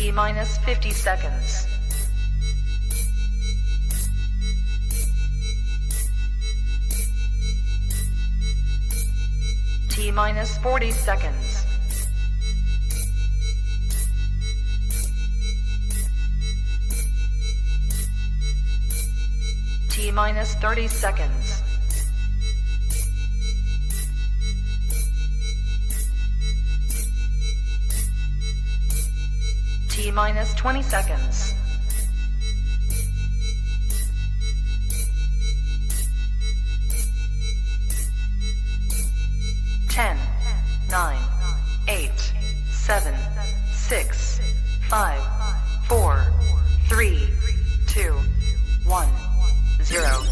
T-minus 50 seconds. T-minus 40 seconds. T-minus 30 seconds. T-minus 20 seconds. Ten, 9, 8, 7, 6, 5, 4, 3, 2, 1, 0.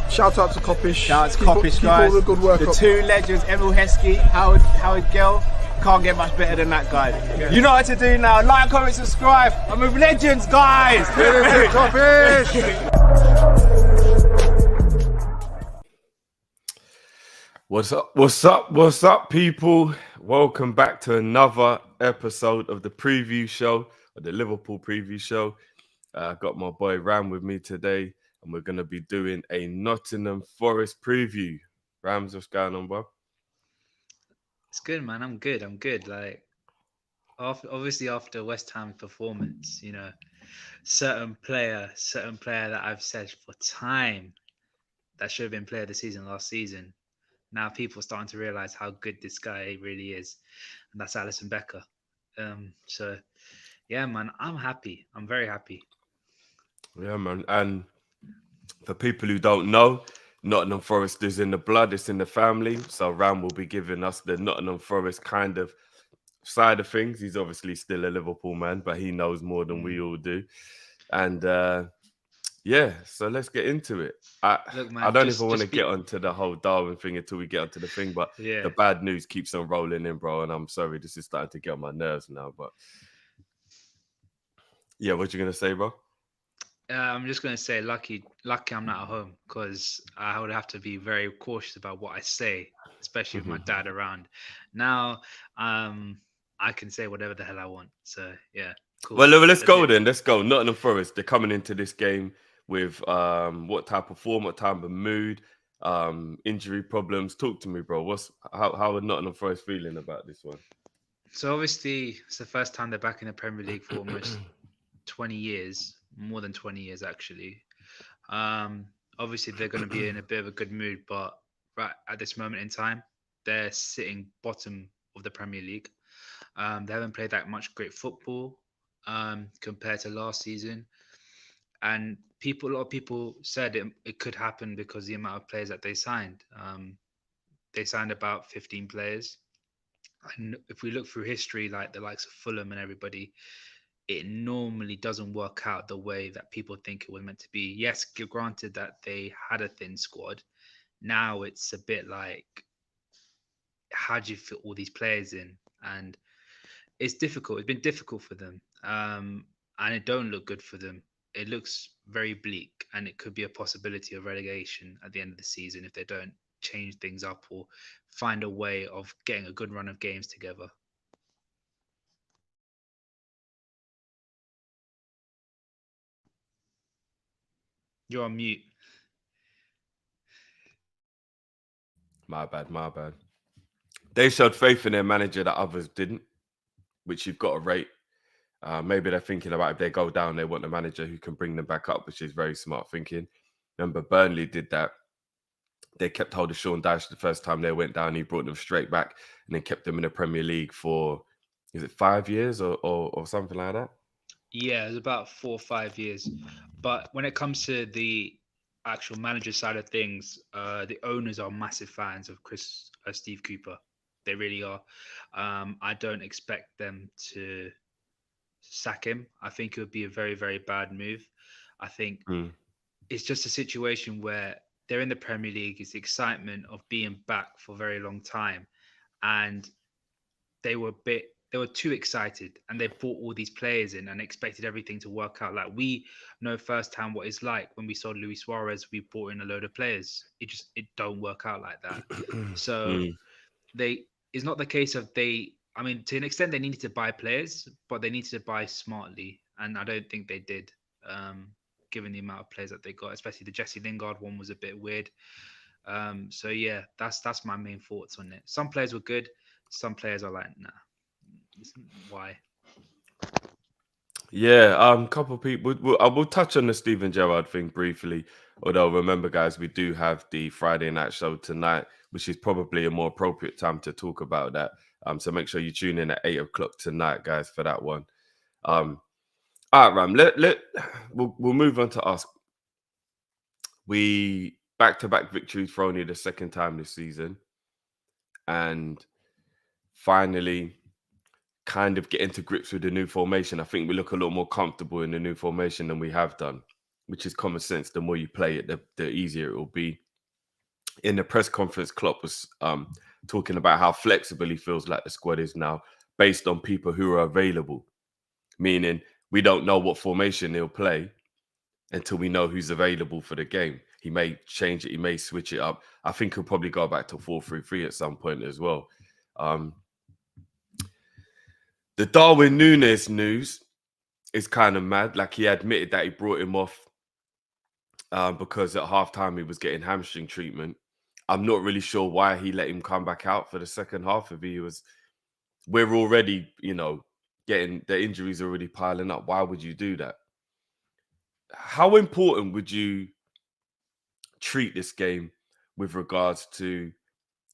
Shout out to Kop-Ish. Shout out to Kopish, guys. Keep all the good work the up. two legends, Emil Heskey, Howard Gill. Can't get much better than that, guys. Yeah. You know what to do now. Like, comment, subscribe. I'm with legends, guys. Kop-Ish. What's up, people? Welcome back to another episode of the preview show, or the Liverpool preview show. I've got my boy Ram with me today, and we're going to be doing a Nottingham Forest preview. Rams, what's going on, bro? It's good, man. I'm good. Like, obviously after West Ham performance, you know, certain player that I've said for time that should have been player of the season last season. Now people are starting to realize how good this guy really is, and that's Alisson Becker. So, yeah, man, I'm happy. I'm very happy. Yeah, man. And for people who don't know, Nottingham Forest is in the blood, it's in the family. So Ram will be giving us the Nottingham Forest kind of side of things. He's obviously still a Liverpool man, but he knows more than we all do. And yeah, so let's get into it. Look, man, I don't even want to get onto the whole Darwin thing until we get onto the thing, but yeah, the bad news keeps on rolling in, bro. And I'm sorry, this is starting to get on my nerves now. But yeah, what you gonna say, bro? I'm just gonna say, lucky I'm not at home, because I would have to be very cautious about what I say, especially with my dad around. Now, I can say whatever the hell I want. So yeah, cool. Well, let's go then. Let's go. Nottingham Forest. They're coming into this game with what type of form, what type of mood, injury problems. Talk to me, bro. How are Nottingham Forest feeling about this one? So obviously, it's the first time they're back in the Premier League for almost 20 years. More than 20 years, actually. Obviously, they're going to be in a bit of a good mood, but right at this moment in time, they're sitting bottom of the Premier League. They haven't played that much great football compared to last season. And a lot of people said it could happen because of the amount of players that they signed. They signed about 15 players. And if we look through history, like the likes of Fulham and everybody, it normally doesn't work out the way that people think it was meant to be. Yes, granted that they had a thin squad. Now it's a bit like, how do you fit all these players in? And it's difficult. It's been difficult for them. And it don't look good for them. It looks very bleak, and it could be a possibility of relegation at the end of the season if they don't change things up or find a way of getting a good run of games together. You're on mute. My bad. They showed faith in their manager that others didn't, which you've got to rate. Maybe they're thinking about if they go down, they want a manager who can bring them back up, which is very smart thinking. Remember, Burnley did that. They kept hold of Sean Dyche the first time they went down. He brought them straight back and then kept them in the Premier League for, is it 5 years or something like that? Yeah, it was about 4 or 5 years. But when it comes to the actual manager side of things, the owners are massive fans of Steve Cooper. They really are. I don't expect them to sack him. I think it would be a very, very bad move. I think it's just a situation where they're in the Premier League. It's the excitement of being back for a very long time. And they were a bit they were too excited and they brought all these players in and expected everything to work out. Like we know firsthand what it's like when we saw Luis Suarez. We brought in a load of players. It don't work out like that. So Mm. they it's not the case of they. I mean, to an extent, they needed to buy players, but they needed to buy smartly, and I don't think they did. Given the amount of players that they got, especially the Jesse Lingard one was a bit weird. So yeah, that's my main thoughts on it. Some players were good, some players are like, nah, why? Yeah, couple of people. I will touch on the Steven Gerrard thing briefly. Although remember, guys, we do have the Friday night show tonight, which is probably a more appropriate time to talk about that. So make sure you tune in at 8 o'clock tonight, guys, for that one. All right, Ram. We'll move on to us. We back-to-back victories for only the second time this season, and finally kind of getting to grips with the new formation. I think we look a lot more comfortable in the new formation than we have done, which is common sense. The more you play it, the easier it will be. In the press conference, Klopp was talking about how flexible he feels like the squad is now based on people who are available, meaning we don't know what formation he'll play until we know who's available for the game. He may change it, he may switch it up. I think he'll probably go back to 4-3-3 at some point as well. The Darwin Núñez news is kind of mad. Like, he admitted that he brought him off because at halftime he was getting hamstring treatment. I'm not really sure why he let him come back out for the second half. If he was, we're already, getting the injuries already piling up. Why would you do that? How important would you treat this game with regards to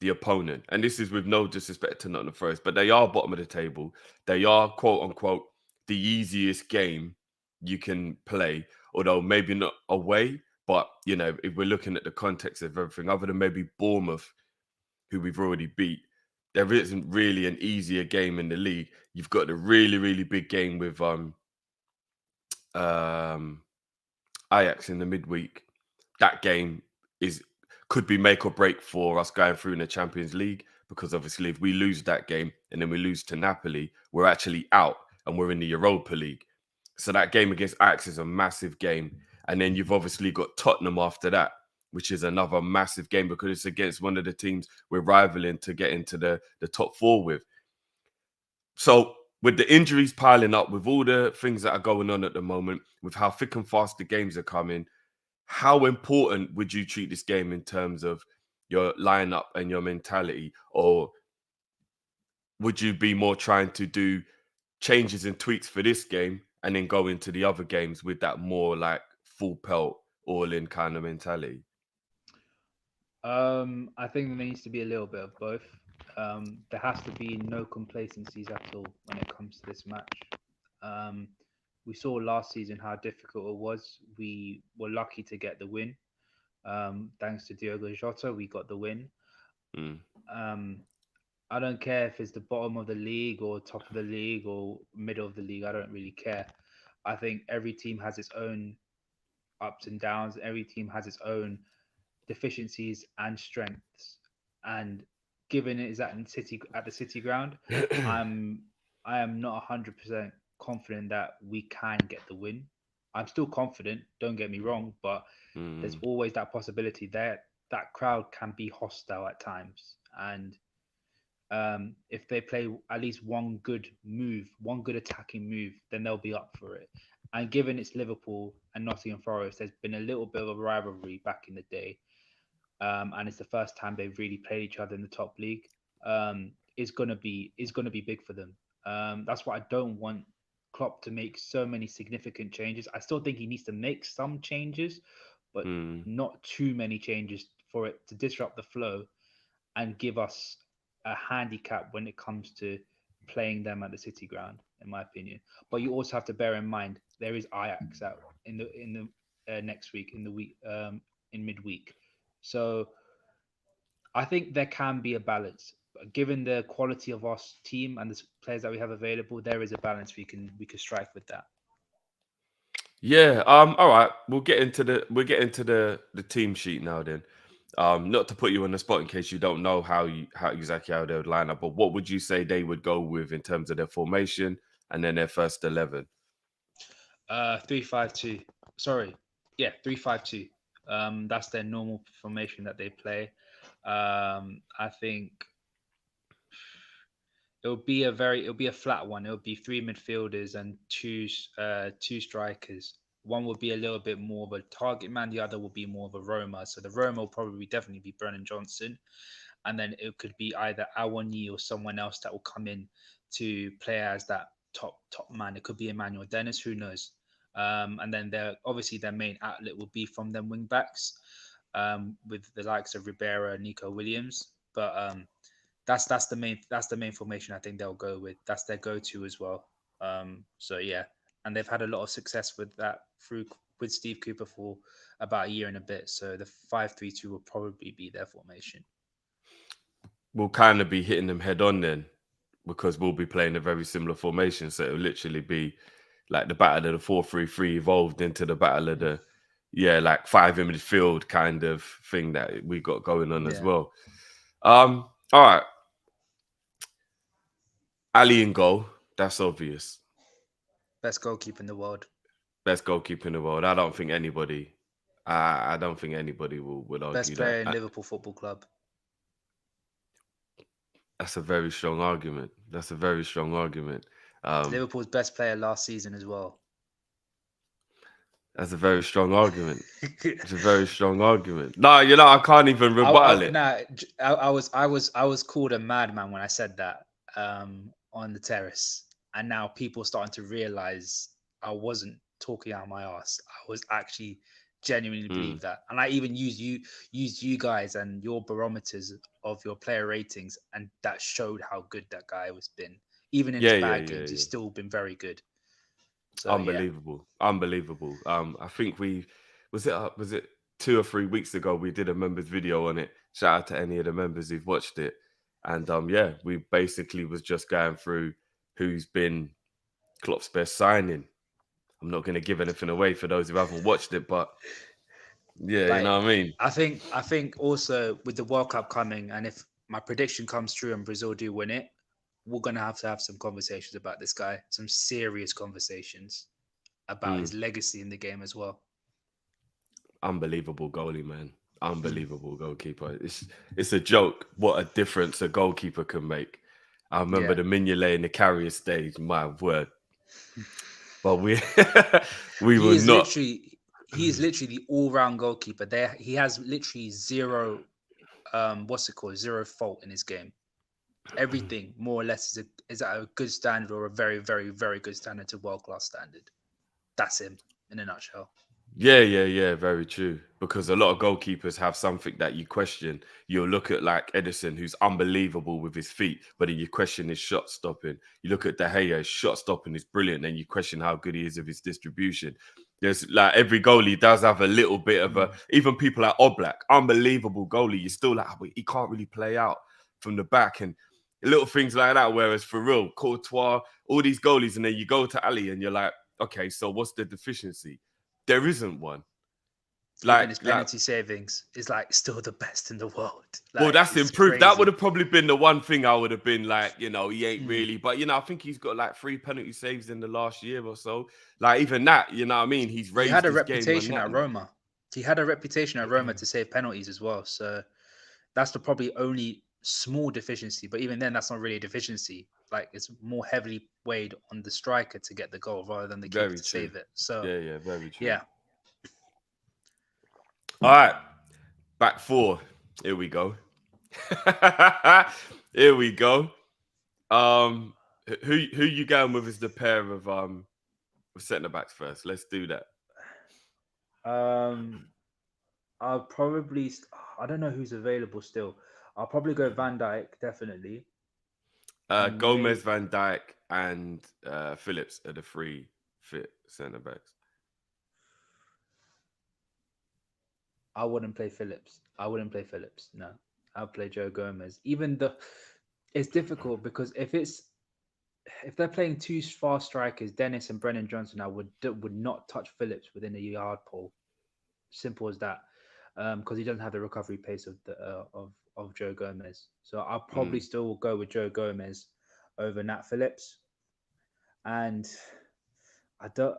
the opponent? And this is with no disrespect to Nottingham Forest, but they are bottom of the table. They are, quote unquote, the easiest game you can play, although maybe not away. But, if we're looking at the context of everything, other than maybe Bournemouth, who we've already beat, there isn't really an easier game in the league. You've got the really, really big game with Ajax in the midweek. That game could be make or break for us going through in the Champions League, because obviously if we lose that game and then we lose to Napoli, we're actually out and we're in the Europa League. So that game against Ajax is a massive game. And then you've obviously got Tottenham after that, which is another massive game because it's against one of the teams we're rivaling to get into the top four with. So with the injuries piling up, with all the things that are going on at the moment, with how thick and fast the games are coming, how important would you treat this game in terms of your lineup and your mentality? Or would you be more trying to do changes and tweaks for this game and then go into the other games with that more like full pelt, all in kind of mentality? I think there needs to be a little bit of both. There has to be no complacencies at all when it comes to this match. We saw last season how difficult it was. We were lucky to get the win. Thanks to Diogo Jota, we got the win. Mm. I don't care if it's the bottom of the league or top of the league or middle of the league. I don't really care. I think every team has its own ups and downs. Every team has its own deficiencies and strengths. And given it is at the City ground, I am not 100% confident that we can get the win. I'm still confident, don't get me wrong, but there's always that possibility that that crowd can be hostile at times. And if they play at least one good move, one good attacking move, then they'll be up for it. And given it's Liverpool and Nottingham Forest, there's been a little bit of a rivalry back in the day. And it's the first time they've really played each other in the top league. Is gonna be big for them. That's why I don't want Klopp to make so many significant changes. I still think he needs to make some changes, but not too many changes for it to disrupt the flow and give us a handicap when it comes to playing them at the City ground, in my opinion. But you also have to bear in mind there is Ajax out in the next week in midweek. So I think there can be a balance. Given the quality of our team and the players that we have available, there is a balance we can strike with that. Yeah. All right. We'll get into the team sheet now then. Not to put you on the spot in case you don't know how exactly how they would line up, but what would you say they would go with in terms of their formation and then their first 11? 3-5-2. Sorry, yeah, 3-5-2. That's their normal formation that they play. I think it'll be a flat one. It'll be three midfielders and two strikers. One will be a little bit more of a target man. The other will be more of a roamer. So the roamer will probably definitely be Brennan Johnson, and then it could be either Awani or someone else that will come in to play as that top man. It could be Emmanuel Dennis. Who knows? And then their main outlet will be from them wing backs, with the likes of Ribeiro and Nico Williams. But that's the main formation I think they'll go with. That's their go-to as well. So yeah, and they've had a lot of success with that with Steve Cooper for about a year and a bit. So the 5-3-2 will probably be their formation. We'll kind of be hitting them head on then, because we'll be playing a very similar formation. So it'll literally be like the battle of the 4-3-3 evolved into the battle of the like 5 in midfield kind of thing that we got going on as well. All right. Ali in goal, that's obvious. Best goalkeeper in the world. Best goalkeeper in the world. I don't think anybody will argue Best player that. in Liverpool Football Club. That's a very strong argument. Liverpool's best player last season as well. That's a very strong argument. It's a very strong argument. No, I can't even rebuttal it. I was called a madman when I said that on the terrace, and now people are starting to realize I wasn't talking out my ass. I was actually genuinely believe that, and I even used you guys and your barometers of your player ratings, and that showed how good that guy has been. Even in his bad games, he's still been very good. So, unbelievable. I think was it 2 or 3 weeks ago we did a members video on it. Shout out to any of the members who've watched it. And we basically was just going through who's been Klopp's best signing. I'm not going to give anything away for those who haven't watched it, but you know what I mean? I think also with the World Cup coming, and if my prediction comes true and Brazil do win it, we're going to have some conversations about this guy, some serious conversations about his legacy in the game as well. Unbelievable goalie, man. Unbelievable goalkeeper. It's a joke what a difference a goalkeeper can make. I remember the Mignolet in the carrier stage, my word. But we were not. He is literally the all-round goalkeeper. He has literally zero, zero fault in his game. Everything more or less is at a good standard or a very, very, very good standard to world-class standard. That's him in a nutshell. Yeah, very true. Because a lot of goalkeepers have something that you question. You'll look at like Edison, who's unbelievable with his feet, but then you question his shot stopping. You look at De Gea, his shot stopping is brilliant, and you question how good he is with his distribution. There's like every goalie does have a little bit of even people like Oblak, unbelievable goalie. You're still like, he can't really play out from the back, and little things like that. Whereas for real, Courtois, all these goalies, and then you go to Ali and you're like, okay, so what's the deficiency? There isn't one. Even his penalty savings is like still the best in the world. Well, that's improved. Crazy. That would have probably been the one thing I would have been like, he ain't really. But, I think he's got like 3 penalty saves in the last year or so. Like even that, you know what I mean? He's raised He had a his reputation game at Roma. He had a reputation at Roma to save penalties as well. So that's the probably only small deficiency. But even then, that's not really a deficiency. Like it's more heavily weighed on the striker to get the goal rather than the keeper to save it. So yeah, very true. Yeah. All right, back 4. Here we go. Here we go. Who you going with as the pair of centre backs first? Let's do that. I'll probably. I don't know who's available still. I'll probably go Van Dijk, definitely. Gomez, Van Dijk, and Phillips are the 3 fit centre backs. I wouldn't play Phillips. No, I'll play Joe Gomez. It's difficult because if they're playing 2 fast strikers, Dennis and Brennan Johnson, I would not touch Phillips within a yard pole. Simple as that. because he doesn't have the recovery pace of the of Joe Gomez. So I'll probably Mm. still go with Joe Gomez over Nat Phillips, and I don't.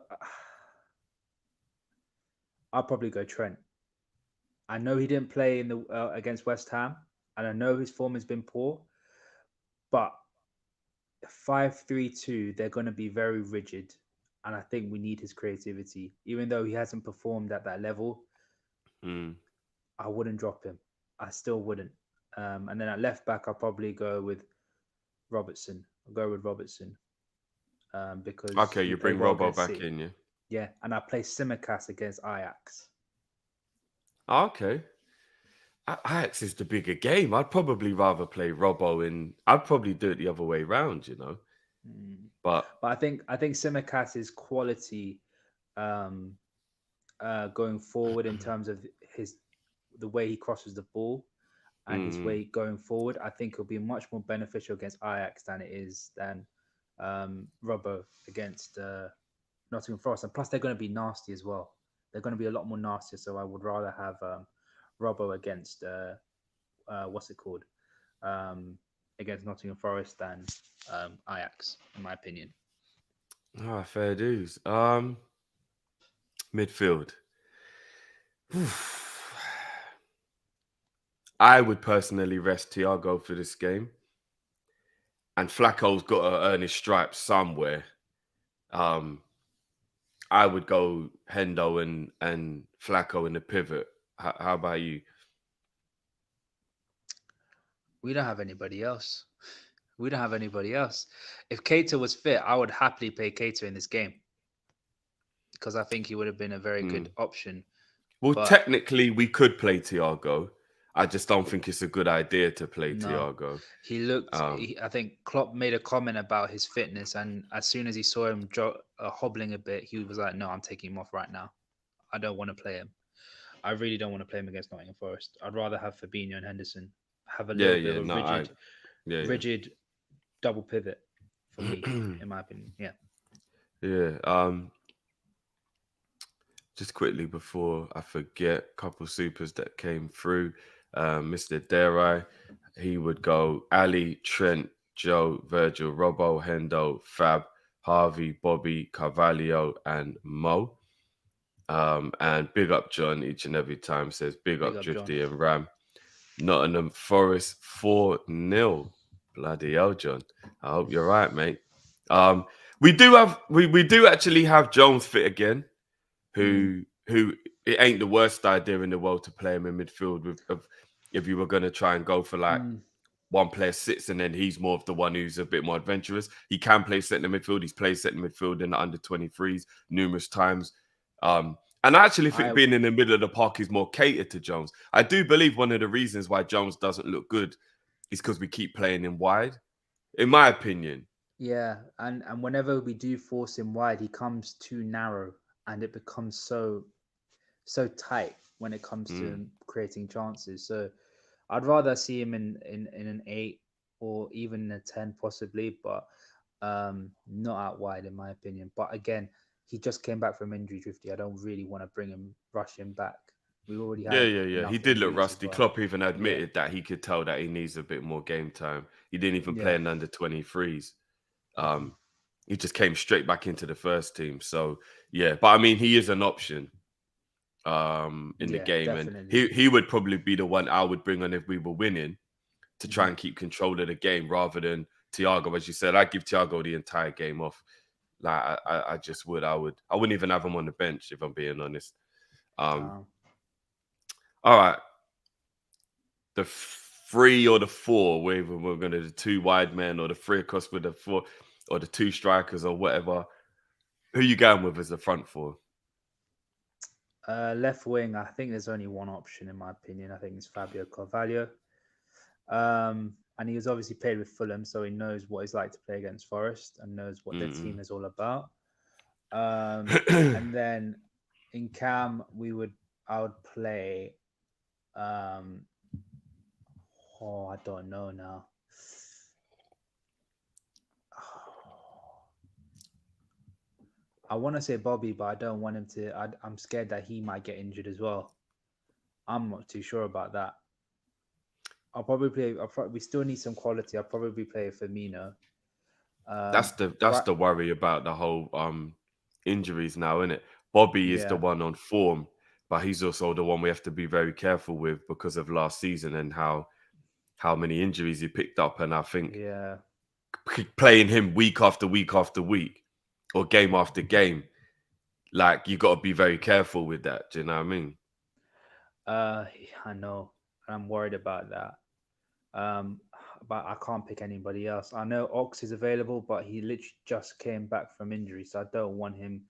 I'll probably go Trent. I know he didn't play in the against West Ham, and I know his form has been poor, but 5-3-2, they're going to be very rigid, and I think we need his creativity. Even though he hasn't performed at that level, Mm. I wouldn't drop him. I still wouldn't. And then at left back, I'll probably go with Robertson. I'll go with Robertson because Okay, he you played bring well Robbo against back City. in, yeah. Yeah, and I play Simicast against Ajax. Okay. Ajax is the bigger game. I'd probably rather play Robbo in. I'd probably do it the other way round, you know. Mm. But But I think Simicast's quality um, going forward in terms of the way he crosses the ball and his mm, way going forward, I think it'll be much more beneficial against Ajax than Robbo against Nottingham Forest. And plus, they're going to be nasty as well. They're going to be a lot more nasty. So I would rather have Robbo against what's it called against Nottingham Forest than Ajax, in my opinion. fair dues. Midfield. I would personally rest Thiago for this game, and Flacco's got to earn his stripes somewhere. Um, I would go Hendo and Flacco in the pivot. How about you? We don't have anybody else. We don't have anybody else. If Keita was fit, I would happily play Keita in this game because I think he would have been a very Mm. good option. Well, But technically, we could play Thiago. I just don't think it's a good idea to play no, Thiago. he looked. Um, I think Klopp made a comment about his fitness, and as soon as he saw him hobbling a bit, he was like, "No, I'm taking him off right now. I don't want to play him. I really don't want to play him against Nottingham Forest. I'd rather have Fabinho and Henderson have a yeah, little bit yeah, of a no, yeah, rigid double pivot for me, in my opinion. Yeah. yeah. Just quickly before I forget, couple supers that came through. Mr. Derai, he would go Ali, Trent, Joe, Virgil, Robbo, Hendo, Fab, Harvey, Bobby, Carvalho, and Mo. And big up John each and every time says big Big up up, John. Drifty and Ram. Nottingham Forest 4-0. Bloody hell, John. I hope you're right, mate. We do actually have Jones fit again, who it ain't the worst idea in the world to play him in midfield if you were going to try and go for like one player sits and then he's more of the one who's a bit more adventurous. He can play centre midfield. He's played centre midfield in the under 23s numerous times. And I actually think being in the middle of the park is more catered to Jones. I do believe one of the reasons why Jones doesn't look good is because we keep playing him wide, in my opinion. Yeah, and whenever we do force him wide, he comes too narrow, and it becomes so tight when it comes to creating chances. So I'd rather see him in an 8 or even a 10 possibly, but not out wide in my opinion. But again, he just came back from injury, Drifty. I don't really want to rush him back. We already have Yeah. He enough did look injuries as rusty. well. Klopp even admitted that he could tell that he needs a bit more game time. He didn't even play in under 23s. He just came straight back into the first team. So yeah, but I mean, he is an option in the game, definitely. and he would probably be the one I would bring on if we were winning to try and keep control of the game rather than Thiago. As you said, I'd give Thiago the entire game off. Like I just would. I wouldn't even have him on the bench if I'm being honest. All right. The 3 or the 4, whether we're going to the 2 wide men or the 3 across with the 4 or the 2 strikers or whatever. Who you going with as the front 4? Left wing, I think there's only one option in my opinion. I think it's Fabio Carvalho. And he was obviously played with Fulham, so he knows what it's like to play against Forest and knows what their team is all about. And then in Cam, I would play. I don't know now. I want to say Bobby, but I don't want him to. I'm scared that he might get injured as well. I'm not too sure about that. I'll probably play. We still need some quality. I'll probably play Firmino. That's Right. the worry about the whole injuries now, isn't it? Bobby is the Yeah. one on form, but he's also the one we have to be very careful with because of last season and how many injuries he picked up. And I think Yeah. playing him week after week after week or game after game, like you got to be very careful with that. Do you know what I mean? I know. I'm worried about that. Um, but I can't pick anybody else. I know Ox is available, but he literally just came back from injury, so I don't want him.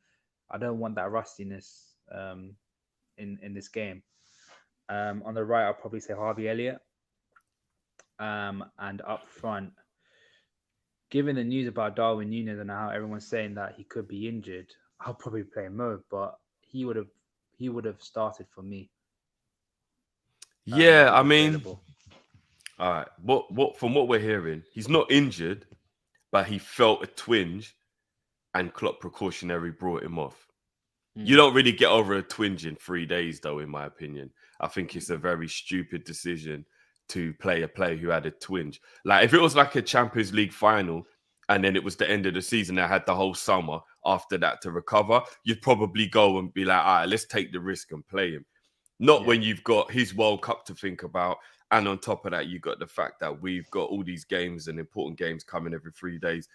I don't want that rustiness in this game. On the right, I'll probably say Harvey Elliott. And up front, given the news about Darwin Núñez and how everyone's saying that he could be injured, I'll probably play Mo, but he would have started for me if Yeah, he I was mean, available. all right. What from what we're hearing, he's not injured, but he felt a twinge, and Klopp precautionary brought him off. You don't really get over a twinge in 3 days, though, in my opinion. I think it's a very stupid decision to play a player who had a twinge. Like, if it was like a Champions League final and then it was the end of the season, they had the whole summer after that to recover, you'd probably go and be like, all right, let's take the risk and play him. Not Yeah. when you've got his World Cup to think about. And on top of that, you've got the fact that we've got all these games and important games coming every 3 days,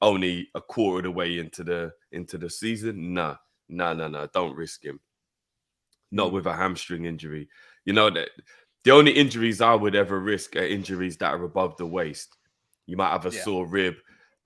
only a quarter of the way into the season. Nah. No. Don't risk him. Not with a hamstring injury. You know that the only injuries I would ever risk are injuries that are above the waist. You might have a Yeah. sore rib,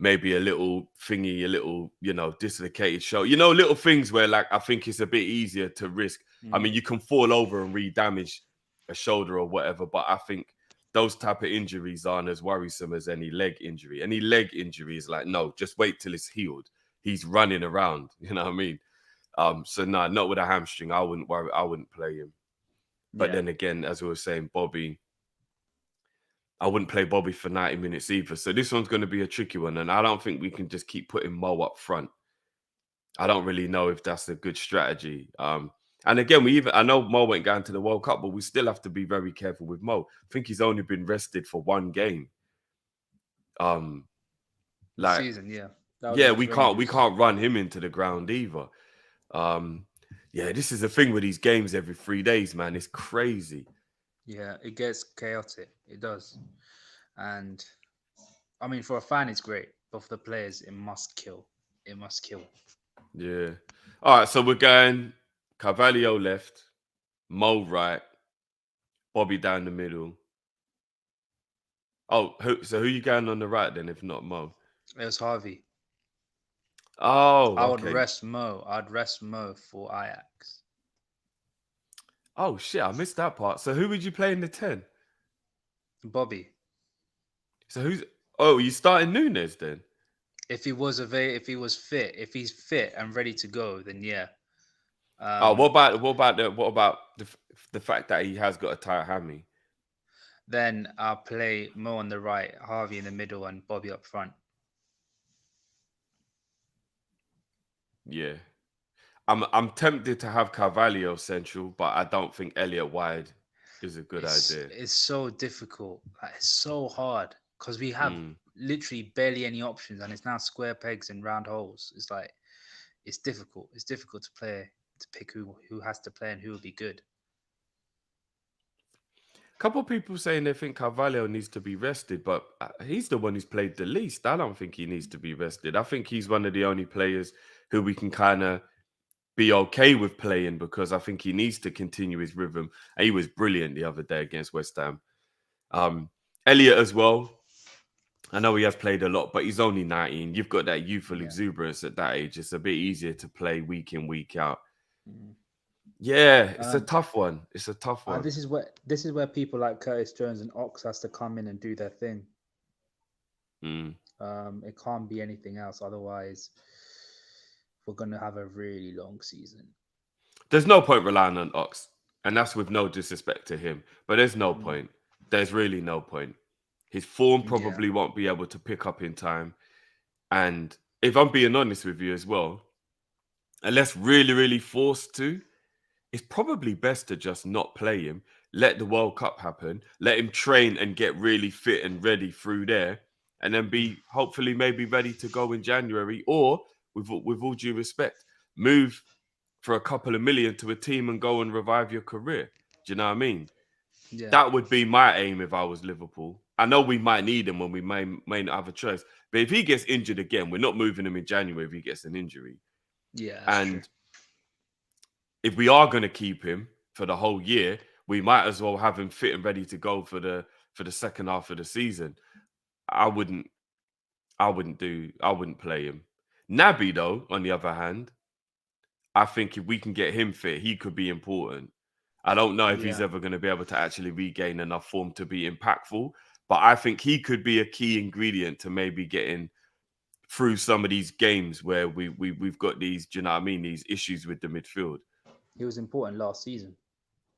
maybe a little thingy, a little, dislocated shoulder. Little things where like I think it's a bit easier to risk. I mean, you can fall over and re-damage a shoulder or whatever, but I think those type of injuries aren't as worrisome as any leg injury. Any leg injury is like, no, just wait till it's healed. He's running around. You know what I mean? So no, not with a hamstring. I wouldn't worry. I wouldn't play him. But Yeah. then again, as we were saying, Bobby, I wouldn't play Bobby for 90 minutes either. So this one's going to be a tricky one. And I don't think we can just keep putting Mo up front. I don't really know if that's a good strategy. And again, I know Mo went going to the World Cup, but we still have to be very careful with Mo. I think he's only been rested for one game. Like, Season, yeah. That was yeah, against we Rangers. can't run him into the ground either. Yeah, this is the thing with these games every 3 days, man. It's crazy. Yeah, it gets chaotic. It does. And I mean, for a fan, it's great, but for the players, it must kill. It must kill. Yeah. All right, so we're going Carvalho left, Mo right, Bobby down the middle. Oh, so who you going on the right then, if not Mo? It was Harvey. Oh, I would okay. rest Mo. I'd rest Mo for Ajax. Oh shit, I missed that part. So who would you play in the 10? Bobby. So you starting Núñez then? If he was fit, if he's fit and ready to go, then yeah. What about the fact that he has got a tight hammy? Then I'll play Mo on the right, Harvey in the middle, and Bobby up front. Yeah. I'm tempted to have Carvalho central, but I don't think Elliot wide is a good idea. It's so difficult. Like, it's so hard because we have literally barely any options, and it's now square pegs and round holes. It's like it's difficult. It's difficult to pick who has to play and who will be good. A couple of people saying they think Carvalho needs to be rested, but he's the one who's played the least. I don't think he needs to be rested. I think he's one of the only players who we can kind of be okay with playing because I think he needs to continue his rhythm. And he was brilliant the other day against West Ham. Elliot as well. I know he has played a lot, but he's only 19. You've got that youthful exuberance at that age. It's a bit easier to play week in, week out. Yeah, it's a tough one. It's a tough one. This is where people like Curtis Jones and Ox has to come in and do their thing. It can't be anything else. Otherwise, we're going to have a really long season. There's no point relying on Ox. And that's with no disrespect to him. But there's no point. There's really no point. His form probably won't be able to pick up in time. And if I'm being honest with you as well, unless really, really forced to, it's probably best to just not play him, let the World Cup happen, let him train and get really fit and ready through there, and then be hopefully maybe ready to go in January, or with all due respect, move for a couple of million to a team and go and revive your career. Do you know what I mean? Yeah. That would be my aim if I was Liverpool. I know we might need him when we may not have a choice, but if he gets injured again, we're not moving him in January if he gets an injury. Yeah. That's true. If we are going to keep him for the whole year, we might as well have him fit and ready to go for the second half of the season. I wouldn't play him. Naby, though, on the other hand, I think if we can get him fit, he could be important. I don't know if he's ever going to be able to actually regain enough form to be impactful, but I think he could be a key ingredient to maybe getting through some of these games where we've got these, do you know what I mean, these issues with the midfield. He was important last season,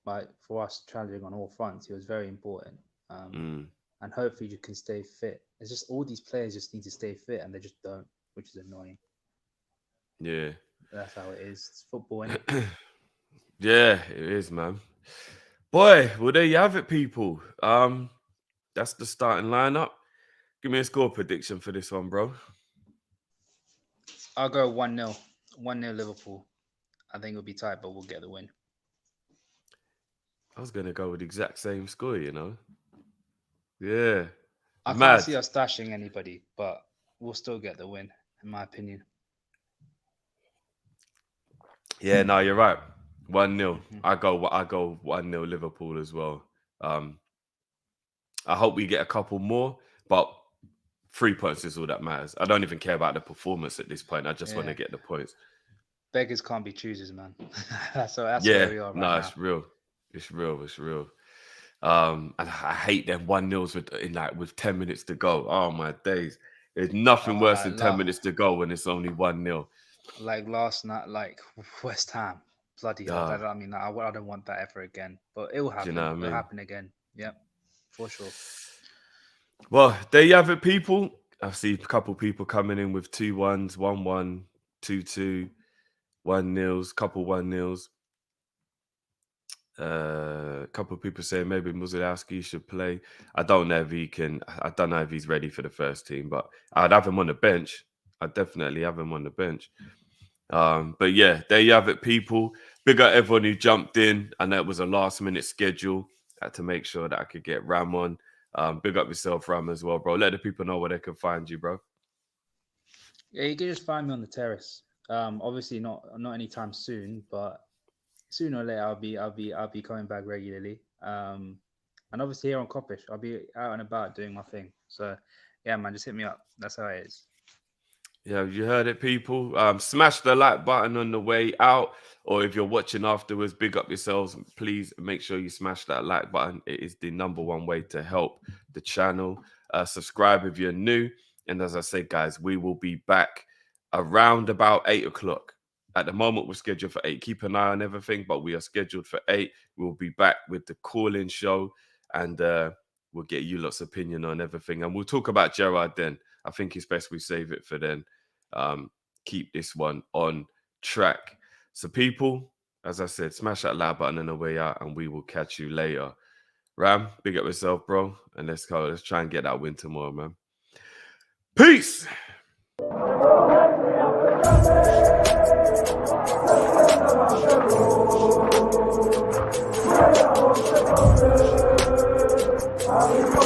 like for us challenging on all fronts. He was very important, and hopefully you can stay fit. It's just all these players just need to stay fit, and they just don't, which is annoying. Yeah, that's how it is. It's football, isn't it? Yeah, it is, man. Boy, well, there you have it, people. That's the starting lineup. Give me a score prediction for this one, bro. I'll go 1-0. 1-0 Liverpool. I think it'll be tight, but we'll get the win. I was going to go with the exact same score, you know. Yeah. I can't see us stashing anybody, but we'll still get the win, in my opinion. Yeah, no, you're right. 1-0. I go 1-0 Liverpool as well. I hope we get a couple more, but 3 points is all that matters. I don't even care about the performance at this point. I just want to get the points. Beggars can't be choosers, man. that's where we are right now. It's real. It's real. And I hate them 1-0s with 10 minutes to go. Oh my days. There's nothing worse than 10 minutes to go when it's only 1-0. Like last night, like West Ham. Bloody hell. I don't want that ever again. But it will happen. You know what I mean? It'll happen again. Yep. For sure. Well, there you have it, people. I see a couple people coming in with 2-1s, 1-1, 2-2, 1-0s, couple 1-0s. A couple of people say maybe Musilowski should play. I don't know if he can. I don't know if he's ready for the first team, but I'd have him on the bench. I'd definitely have him on the bench. But yeah, there you have it, people. Big up everyone who jumped in. I know it was a last-minute schedule. I had to make sure that I could get Ram on. Big up yourself, Ram, as well, bro. Let the people know where they can find you, bro. Yeah, you can just find me on the terrace. Obviously not anytime soon, but sooner or later I'll be coming back regularly. And obviously here on Kop-Ish, I'll be out and about doing my thing. So yeah, man, just hit me up. That's how it is. Yeah, you heard it, people. Smash the like button on the way out, or if you're watching afterwards, big up yourselves. Please make sure you smash that like button. It is the #1 way to help the channel. Subscribe if you're new. And as I say, guys, we will be back around about 8 o'clock. At the moment, we're scheduled for 8. Keep an eye on everything, but we are scheduled for 8. We'll be back with the call-in show, and we'll get you lots of opinion on everything. And we'll talk about Gerrard then. I think it's best we save it for then. Keep this one on track. So, people, as I said, smash that like button on the way out, and we will catch you later. Ram, big up yourself, bro. And let's go. Let's try and get that win tomorrow, man. Peace. I'll be